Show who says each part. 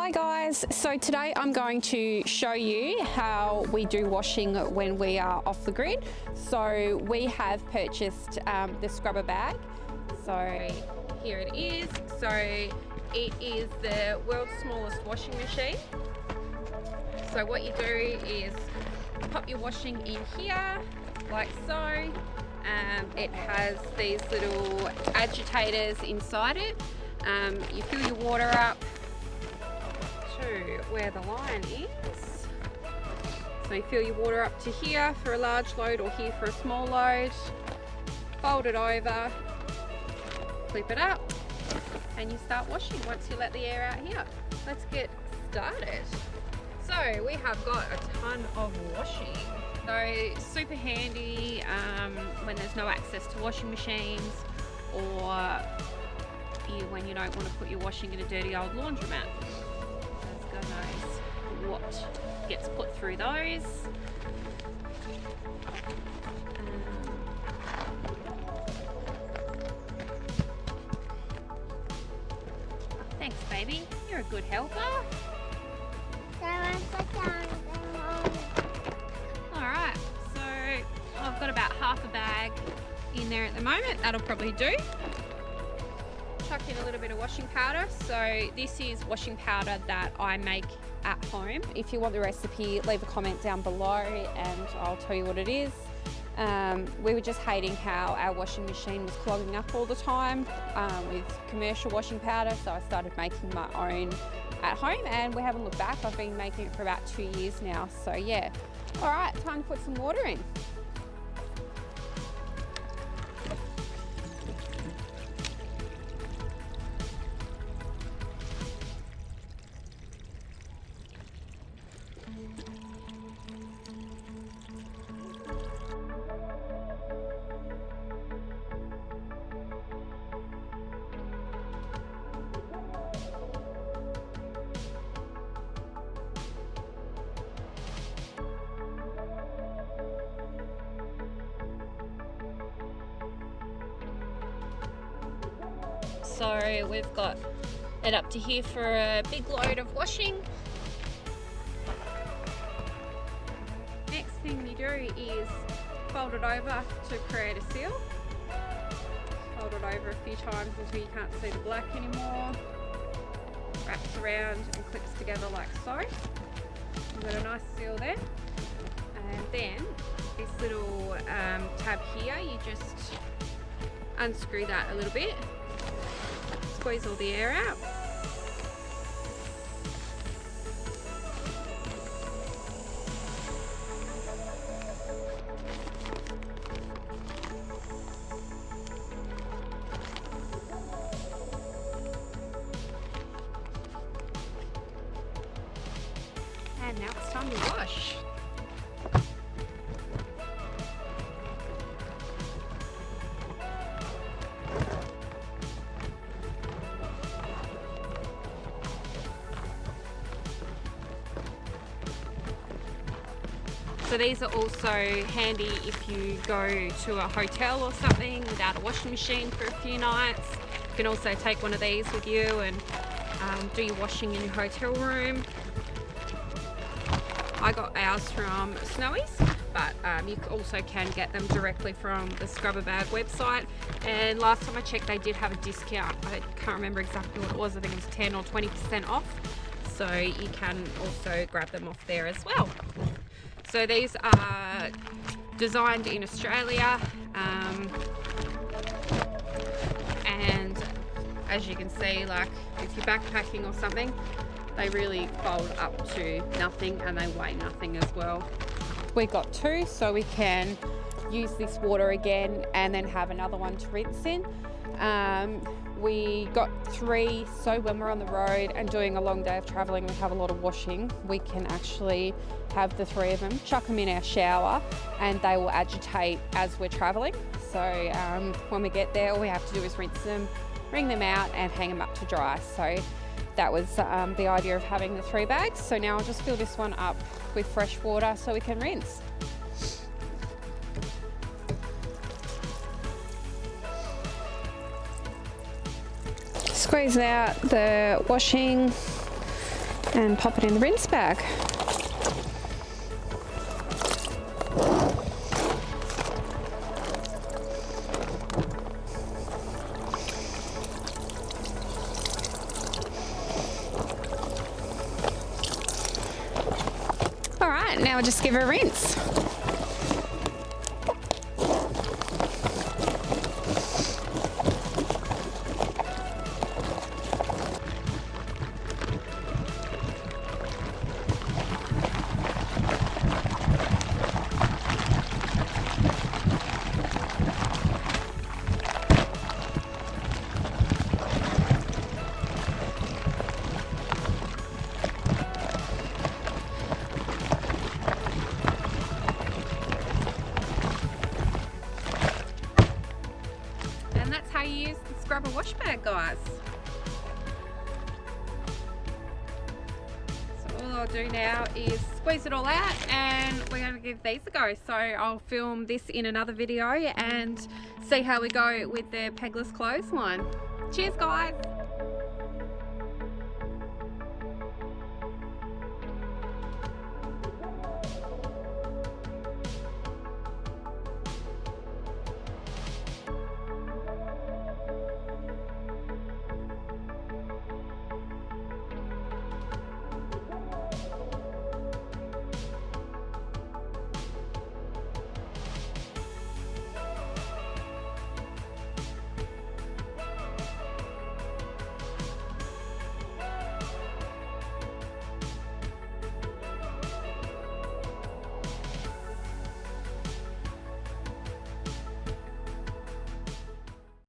Speaker 1: Hi guys, so today I'm going to show you how we do washing when we are off the grid. So we have purchased the Scrubba bag. So here it is. So it is the world's smallest washing machine. So what you do is pop your washing in here like so. It has these little agitators inside it. You fill your water up to where the line is. So you fill your water up to here for a large load or here for a small load. Fold it over, clip it up, and you start washing once you let the air out here. Let's get started. So we have got a ton of washing. So super handy when there's no access to washing machines, or when you don't want to put your washing in a dirty old laundromat. God knows what gets put through those. Thanks, baby. You're a good helper. Alright, so I've got about half a bag in there at the moment. That'll probably do. Chuck in a little bit of washing powder. So this is washing powder that I make at home. If you want the recipe, leave a comment down below and I'll tell you what it is. We were just hating how our washing machine was clogging up all the time with commercial washing powder, so I started making my own at home and we haven't looked back. I've been making it for about 2 years now, so yeah. All right, time to put some water in. So we've got it up to here for a big load of washing. Next thing you do is fold it over to create a seal. Fold it over a few times until you can't see the black anymore. Wraps around and clips together like so. You've got a nice seal there. And then this little tab here, you just unscrew that a little bit. Squeeze all the air out. And now it's time to wash. So these are also handy if you go to a hotel or something without a washing machine for a few nights. You can also take one of these with you and do your washing in your hotel room. I got ours from Snowy's, but you also can get them directly from the Scrubba bag website. And last time I checked, they did have a discount. I can't remember exactly what it was. I think it was 10 or 20% off. So you can also grab them off there as well. So these are designed in Australia, and as you can see, like if you're backpacking or something, they really fold up to nothing and they weigh nothing as well. We got two, so we can use this water again and then have another one to rinse in. We got three, so when we're on the road and doing a long day of traveling, we have a lot of washing, we can actually have the three of them, chuck them in our shower, and they will agitate as we're traveling. So when we get there, all we have to do is rinse them, wring them out and hang them up to dry. So that was the idea of having the 3 bags. So now I'll just fill this one up with fresh water so we can rinse. Squeeze out the washing, and pop it in the rinse bag. All right, now we'll just give it a rinse. And that's how you use the Scrubba wash bag, guys. So all I'll do now is squeeze it all out and we're going to give these a go. So I'll film this in another video and see how we go with the pegless clothes one. Cheers, guys.